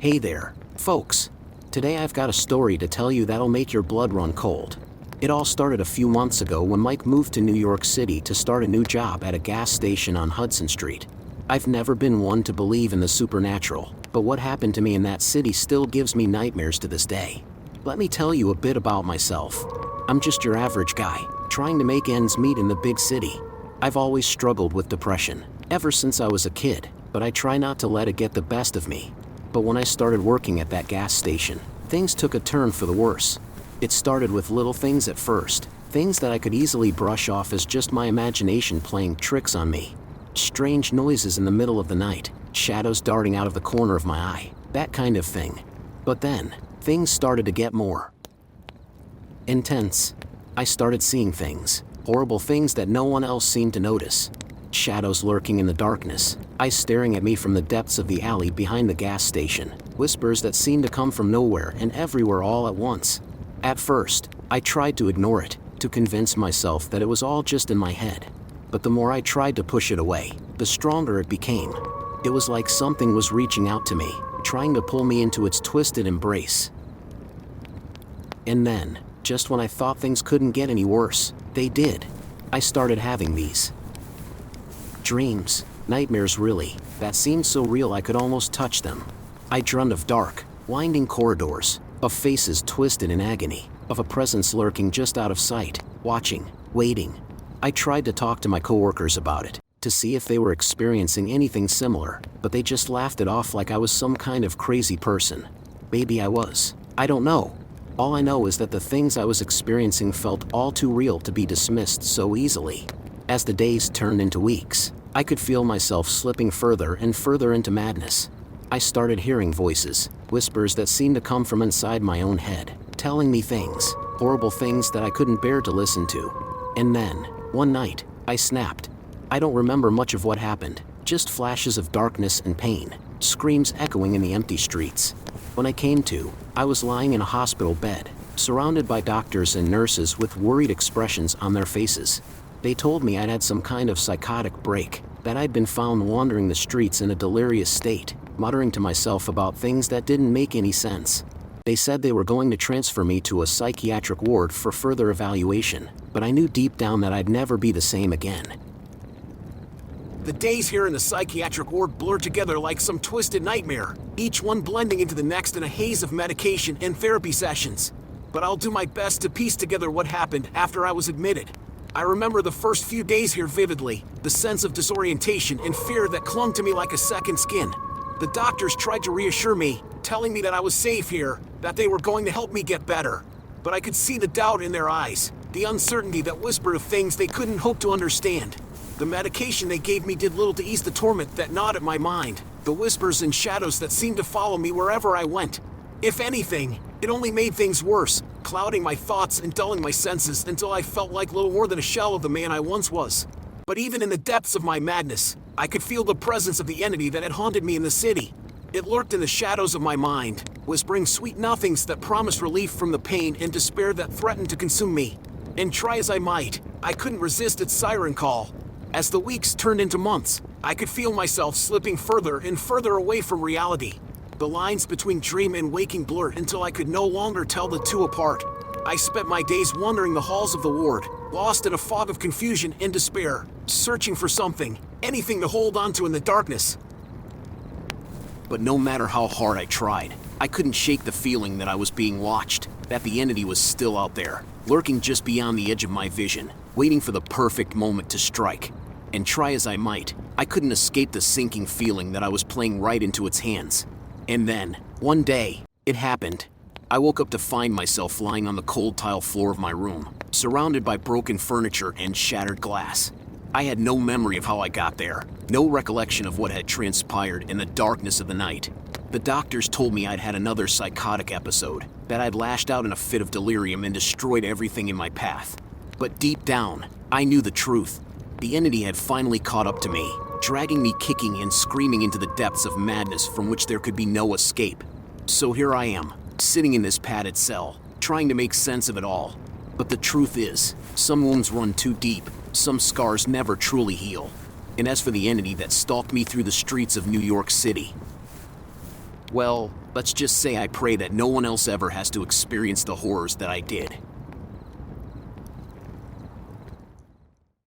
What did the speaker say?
Hey there, folks. Today I've got a story to tell you that'll make your blood run cold. It all started a few months ago when Mike moved to New York City to start a new job at a gas station on Hudson Street. I've never been one to believe in the supernatural, but what happened to me in that city still gives me nightmares to this day. Let me tell you a bit about myself. I'm just your average guy, trying to make ends meet in the big city. I've always struggled with depression, ever since I was a kid, but I try not to let it get the best of me. But when I started working at that gas station, things took a turn for the worse. It started with little things at first, things that I could easily brush off as just my imagination playing tricks on me. Strange noises in the middle of the night, shadows darting out of the corner of my eye, that kind of thing. But then, things started to get more intense. I started seeing things, horrible things that no one else seemed to notice. Shadows lurking in the darkness, eyes staring at me from the depths of the alley behind the gas station, whispers that seemed to come from nowhere and everywhere all at once. At first, I tried to ignore it, to convince myself that it was all just in my head. But the more I tried to push it away, the stronger it became. It was like something was reaching out to me, trying to pull me into its twisted embrace. And then, just when I thought things couldn't get any worse, they did. I started having these dreams, nightmares really, that seemed so real I could almost touch them. I dreamed of dark, winding corridors, of faces twisted in agony, of a presence lurking just out of sight, watching, waiting. I tried to talk to my coworkers about it, to see if they were experiencing anything similar, but they just laughed it off like I was some kind of crazy person. Maybe I was. I don't know. All I know is that the things I was experiencing felt all too real to be dismissed so easily. As the days turned into weeks, I could feel myself slipping further and further into madness. I started hearing voices, whispers that seemed to come from inside my own head, telling me things, horrible things that I couldn't bear to listen to. And then, one night, I snapped. I don't remember much of what happened, just flashes of darkness and pain, screams echoing in the empty streets. When I came to, I was lying in a hospital bed, surrounded by doctors and nurses with worried expressions on their faces. They told me I'd had some kind of psychotic break, that I'd been found wandering the streets in a delirious state, muttering to myself about things that didn't make any sense. They said they were going to transfer me to a psychiatric ward for further evaluation, but I knew deep down that I'd never be the same again. The days here in the psychiatric ward blur together like some twisted nightmare, each one blending into the next in a haze of medication and therapy sessions. But I'll do my best to piece together what happened after I was admitted. I remember the first few days here vividly, the sense of disorientation and fear that clung to me like a second skin. The doctors tried to reassure me, telling me that I was safe here, that they were going to help me get better. But I could see the doubt in their eyes, the uncertainty that whispered of things they couldn't hope to understand. The medication they gave me did little to ease the torment that gnawed at my mind, the whispers and shadows that seemed to follow me wherever I went. If anything, it only made things worse, clouding my thoughts and dulling my senses until I felt like little more than a shell of the man I once was. But even in the depths of my madness, I could feel the presence of the entity that had haunted me in the city. It lurked in the shadows of my mind, whispering sweet nothings that promised relief from the pain and despair that threatened to consume me. And try as I might, I couldn't resist its siren call. As the weeks turned into months, I could feel myself slipping further and further away from reality. The lines between dream and waking blurred until I could no longer tell the two apart. I spent my days wandering the halls of the ward, lost in a fog of confusion and despair, searching for something, anything to hold on to in the darkness. But no matter how hard I tried, I couldn't shake the feeling that I was being watched, that the entity was still out there, lurking just beyond the edge of my vision, waiting for the perfect moment to strike. And try as I might, I couldn't escape the sinking feeling that I was playing right into its hands. And then, one day, it happened. I woke up to find myself lying on the cold tile floor of my room, surrounded by broken furniture and shattered glass. I had no memory of how I got there, no recollection of what had transpired in the darkness of the night. The doctors told me I'd had another psychotic episode, that I'd lashed out in a fit of delirium and destroyed everything in my path. But deep down, I knew the truth. The entity had finally caught up to me, dragging me kicking and screaming into the depths of madness from which there could be no escape. So here I am, sitting in this padded cell, trying to make sense of it all. But the truth is, some wounds run too deep, some scars never truly heal. And as for the entity that stalked me through the streets of New York City, Well, let's just say I pray that no one else ever has to experience the horrors that I did.